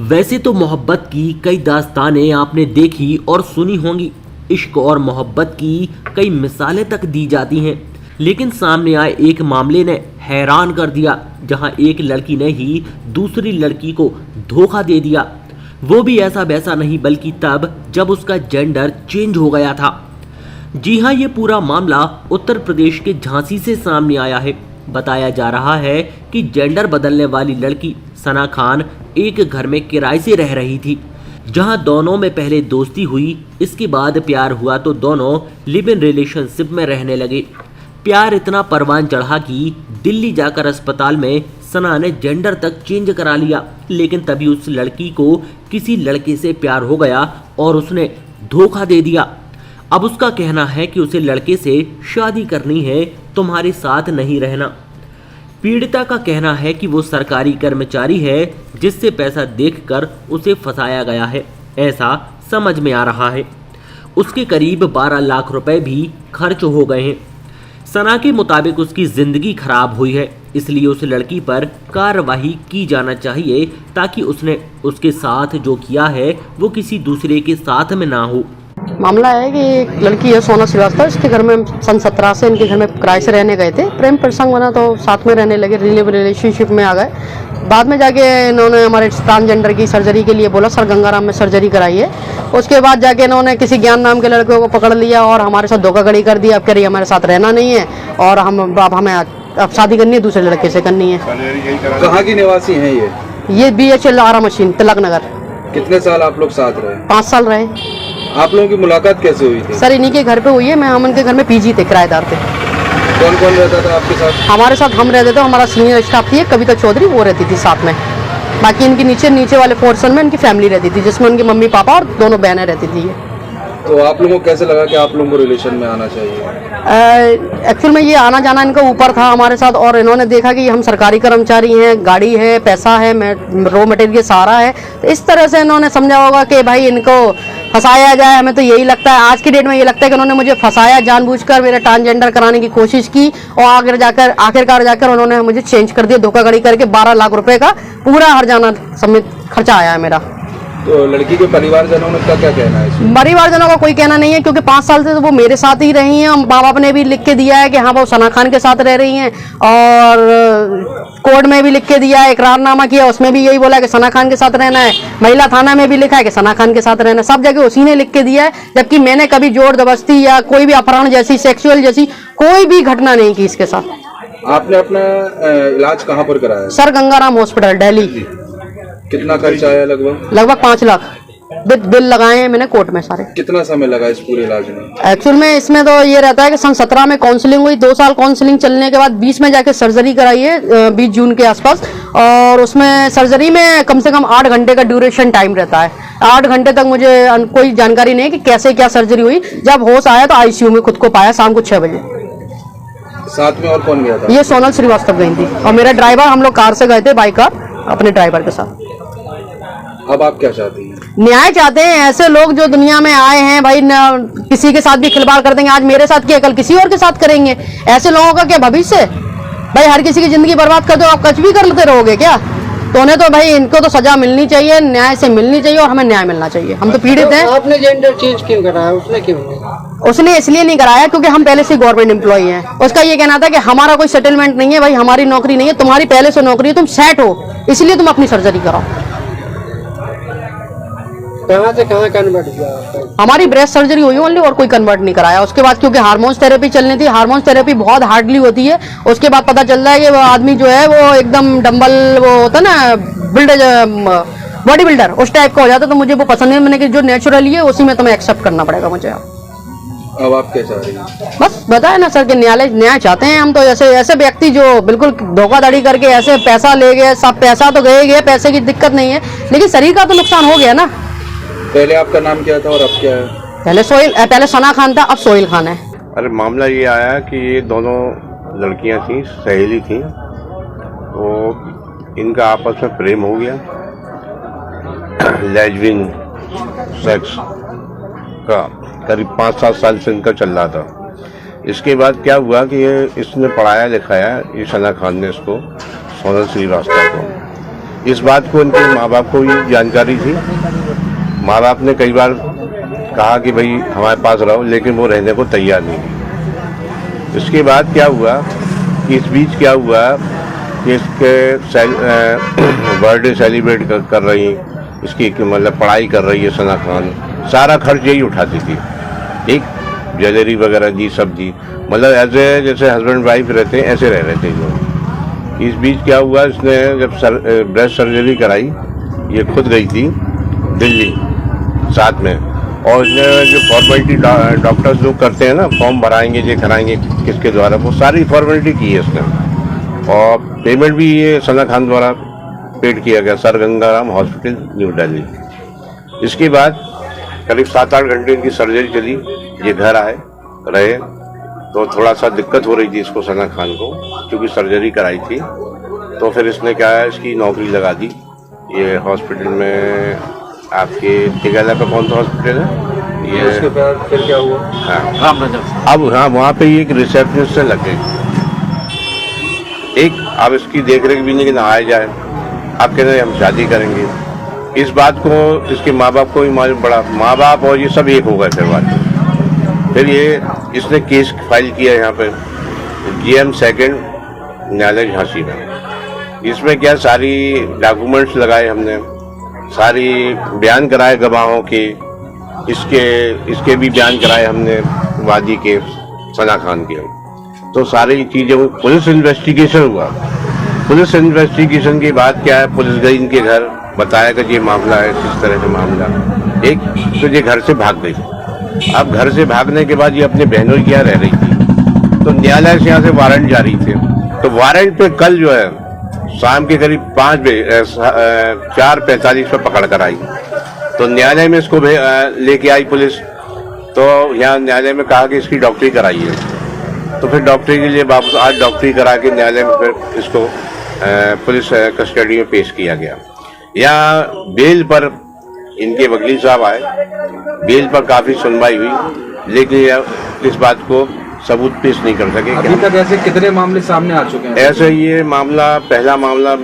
वैसे तो मोहब्बत की कई दास्तानें आपने देखी और सुनी होंगी, इश्क और मोहब्बत की कई मिसालें तक दी जाती हैं, लेकिन सामने आए एक मामले ने हैरान कर दिया, जहां एक लड़की ने ही दूसरी लड़की को धोखा दे दिया। वो भी ऐसा वैसा नहीं, बल्कि तब जब उसका जेंडर चेंज हो गया था। जी हाँ, ये पूरा मामला उत्तर प्रदेश के झांसी से सामने आया है। बताया जा रहा है कि जेंडर बदलने वाली लड़की सना खान एक घर में किराए से रह रही थी, जहां दोनों में पहले दोस्ती हुई, इसके बाद प्यार हुआ तो दोनों लिव इन रिलेशनशिप में रहने लगे। प्यार इतना परवान चढ़ा कि दिल्ली जाकर अस्पताल में सना ने जेंडर तक चेंज करा लिया, लेकिन तभी उस लड़की को किसी लड़के से प्यार हो गया और उसने धोखा दे दिया। अब उसका कहना है कि उसे लड़के से शादी करनी है, तुम्हारे साथ नहीं रहना। पीड़िता का कहना है कि वो सरकारी कर्मचारी है, जिससे पैसा देखकर उसे फंसाया गया है, ऐसा समझ में आ रहा है। उसके करीब 12 लाख रुपए भी खर्च हो गए हैं। सना के मुताबिक उसकी जिंदगी खराब हुई है, इसलिए उस लड़की पर कार्रवाई की जाना चाहिए, ताकि उसने उसके साथ जो किया है वो किसी दूसरे के साथ में ना हो। मामला है कि एक लड़की है सोना श्रीवास्तव, इसके घर में सन 17 से इनके घर में किराए से रहने गए थे। प्रेम प्रसंग बना तो साथ में रहने लगे, रिलेशनशिप में आ गए। बाद में जाके इन्होंने हमारे ट्रांसजेंडर की सर्जरी के लिए बोला, सर गंगाराम में सर्जरी कराई है। उसके बाद जाके इन्होंने किसी ज्ञान नाम के लड़के को पकड़ लिया और हमारे साथ धोखाधड़ी कर दी। अब कह रही हमारे साथ रहना नहीं है और अब हमें अब शादी करनी है, दूसरे लड़के से करनी है। कहाँ की निवासी हैं ये BHL आरा मशीन, तिलक नगर। कितने साल आप लोग साथ रहे? 5 साल रहे। आप लोगों की मुलाकात कैसे हुई थी? सर इन्हीं के घर पे हुई है। हम उनके घर में PG थे, किराएदार थे। कौन कौन रहता था आपके साथ? हमारे साथ हम रहते थे, हमारा सीनियर स्टाफ थी कविता चौधरी, वो रहती थी साथ में। बाकी इनकी नीचे वाले पोर्शन में इनकी फैमिली रहती थी, जिसमें उनके मम्मी पापा और दोनों बहनें रहती थी। तो आप लोगों को कैसे लगा कि आप लोगों को रिलेशन में आना चाहिए? एक्चुअल में ये आना जाना इनका ऊपर था हमारे साथ, और इन्होंने देखा कि हम सरकारी कर्मचारी हैं, गाड़ी है, पैसा है, रॉ मटेरियल सारा है, तो इस तरह से इन्होंने समझा होगा कि भाई इनको फंसाया जाए। हमें तो यही लगता है, आज की डेट में ये लगता है कि उन्होंने मुझे फंसाया, जानबूझकर मेरा ट्रांसजेंडर कराने की कोशिश की और आखिरकार जाकर उन्होंने मुझे चेंज कर दिया, धोखाधड़ी करके 12 लाख रुपए का पूरा हर्जाना समेत खर्चा आया है मेरा। तो लड़की के परिवारजनों ने क्या कहना है? परिवारजनों का कोई कहना नहीं है, क्योंकि 5 साल से तो वो मेरे साथ ही रही हैं। माँ बाप ने भी लिख के दिया है कि हाँ वो सना खान के साथ रह रही हैं, और कोर्ट में भी लिख के दिया है, इकरारनामा किया, उसमें भी यही बोला है कि सना खान के साथ रहना है। महिला थाना में भी लिखा है कि सना खान के साथ रहना है। सब जगह उसी ने लिख के दिया है, जबकि मैंने कभी जोर जबरदस्ती या कोई भी अपहरण जैसी, सेक्सुअल जैसी कोई भी घटना नहीं की इसके साथ। आपने अपना इलाज कहाँ पर कराया? Sir Gangaram hospital, Delhi. कितना खर्च आया? लगभग 5 लाख बिल लगाए हैं मैंने कोर्ट में सारे। कितना समय लगा इस पूरे इलाज में? एक्चुअल में इसमें तो ये रहता है कि सन 17 में काउंसलिंग हुई, 2 साल काउंसलिंग चलने के बाद 20 में जाके सर्जरी कराई है, 20 जून के आसपास। और उसमें सर्जरी में कम से कम 8 घंटे का ड्यूरेशन टाइम रहता है। 8 घंटे तक मुझे कोई जानकारी नहीं है कि कैसे क्या सर्जरी हुई। जब होश आया तो ICU में खुद को पाया शाम को 6 बजे। साथ में और कौन गया था? ये सोनल श्रीवास्तव गई थी और मेरा ड्राइवर, हम लोग कार से गए थे, बाइक कार, अपने ड्राइवर के साथ। अब आप क्या चाहती हैं? न्याय चाहते हैं। ऐसे लोग जो दुनिया में आए हैं भाई, किसी के साथ भी खिलवाड़ कर देंगे। आज मेरे साथ किया, कल किसी और के साथ करेंगे। ऐसे लोगों का क्या भविष्य? भाई हर किसी की जिंदगी बर्बाद कर दो, आप कुछ भी करते रहोगे क्या? तो उन्हें तो भाई इनको तो सजा मिलनी चाहिए, न्याय से मिलनी चाहिए, और हमें न्याय मिलना चाहिए। हम तो पीड़ित हैं। आपने जेंडर चेंज क्यों कराया? उसने क्यों? उसने इसलिए नहीं कराया क्योंकि हम पहले से गवर्नमेंट एम्प्लॉई हैं। उसका ये कहना था कि हमारा कोई सेटलमेंट नहीं है भाई, हमारी नौकरी नहीं है, तुम्हारी पहले से नौकरी है, तुम सेट हो, इसलिए तुम अपनी सर्जरी कराओ। कहाँ से कहाँ कन्वर्ट हुआ? हमारी ब्रेस्ट सर्जरी हुई ओनली, और कोई कन्वर्ट नहीं कराया। उसके बाद क्योंकि हार्मोन्स थेरेपी चलनी थी, हार्मोन्स थेरेपी बहुत हार्डली होती है। उसके बाद पता चल रहा है कि वो आदमी जो है वो एकदम डम्बल, वो होता है ना बॉडी बिल्डर, उस टाइप का हो जाता। तो मुझे वो पसंद है, मैंने कि जो नेचुरली है उसी में तुम्हें एक्सेप्ट करना पड़ेगा मुझे। अब आप क्या चाह रही हैं? बस बताया ना सर कि न्याय चाहते हैं हम तो। ऐसे व्यक्ति जो बिल्कुल धोखाधड़ी करके ऐसे पैसा ले गए, सब पैसा तो गए, पैसे की दिक्कत नहीं है, लेकिन शरीर का तो नुकसान हो गया ना। पहले आपका नाम क्या था और अब क्या है? पहले सना खान था, अब सोहेल खान है। अरे मामला ये आया कि ये दोनों लड़कियां थी, सहेली थी, तो इनका आपस में प्रेम हो गया, लेस्बियन सेक्स का करीब 5-7 साल से इनका चल रहा था। इसके बाद क्या हुआ कि इसने पढ़ाया लिखाया, ये सना खान ने इसको, सोनल श्रीवास्तव को, इस बात को उनके माँ बाप को भी जानकारी थी। माँ बाप ने कई बार कहा कि भाई हमारे पास रहो, लेकिन वो रहने को तैयार नहीं थी। इसके बाद क्या हुआ कि इस बीच क्या हुआ कि इसके बर्थडे सेलिब्रेट कर रही, इसकी मतलब पढ़ाई कर रही है सना खान, सारा खर्च यही उठाती थी। ठीक, ज्वेलरी वगैरह दी, सब दी, मतलब ऐसे जैसे हस्बैंड वाइफ रहते हैं ऐसे रह रहे थे लोग। इस बीच क्या हुआ, इसने जब ब्रेस्ट सर्जरी कराई, ये खुद गई थी दिल्ली साथ में, और इसने जो फॉर्मेलिटी डॉक्टर्स लोग करते हैं ना, फॉर्म भराएंगे, ये कराएंगे किसके द्वारा, वो सारी फॉर्मेलिटी की है इसने, और पेमेंट भी ये सना खान द्वारा पेड किया गया, sir Gangaram hospital new Delhi. इसके बाद करीब 7-8 घंटे इनकी सर्जरी चली, ये घर आए रहे, तो थोड़ा सा दिक्कत हो रही थी इसको, सना खान को, क्योंकि सर्जरी कराई थी। तो फिर इसने क्या है, इसकी नौकरी लगा दी ये हॉस्पिटल में, आपके तिगाला का कौन सा हॉस्पिटल है ये, उसके बाद फिर क्या हुआ? हाँ, अब हाँ वहाँ पे एक रिसेप्शनिस्ट से लग गई, एक अब इसकी देख रेख भी नहीं कि नहाया जाए, आप कह रहे हैं हम शादी करेंगे। इस बात को इसके माँ बाप को भी मालूम पड़ा, माँ बाप और ये सब एक हो गए। फिर बात, फिर ये इसने केस फाइल किया यहाँ पे GM 2nd न्यायालय झांसी में। इसमें क्या सारी डॉक्यूमेंट्स लगाए हमने, सारी बयान कराए गवाहों के, इसके भी बयान कराए हमने वादी के, सना खान के। तो सारी चीजें, पुलिस इन्वेस्टिगेशन हुआ। पुलिस इन्वेस्टिगेशन के बाद क्या है, पुलिस गई इनके घर, बताया कि ये मामला है, किस तरह का मामला। एक तो ये घर से भाग गई। अब घर से भागने के बाद ये अपने बहनों की यहाँ रह रही थी, तो न्यायालय से यहाँ से वारंट जारी थे। तो वारंट पे कल जो है शाम के करीब 5 बजे 4:45 पर पकड़ कर आई। तो न्यायालय में इसको लेके आई पुलिस, तो यहाँ न्यायालय में कहा कि इसकी डॉक्टरी कराई है। तो फिर डॉक्टरी के लिए वापस आज डॉक्टरी करा के न्यायालय में फिर इसको पुलिस कस्टडी में पेश किया गया। यहाँ बेल पर इनके वकील साहब आए, बेल पर काफी सुनवाई हुई, लेकिन इस बात को सबूत पेश नहीं कर सके। अभी तक ऐसे कितने मामले सामने आ चुके हैं? ऐसे ये मामला पहला मामला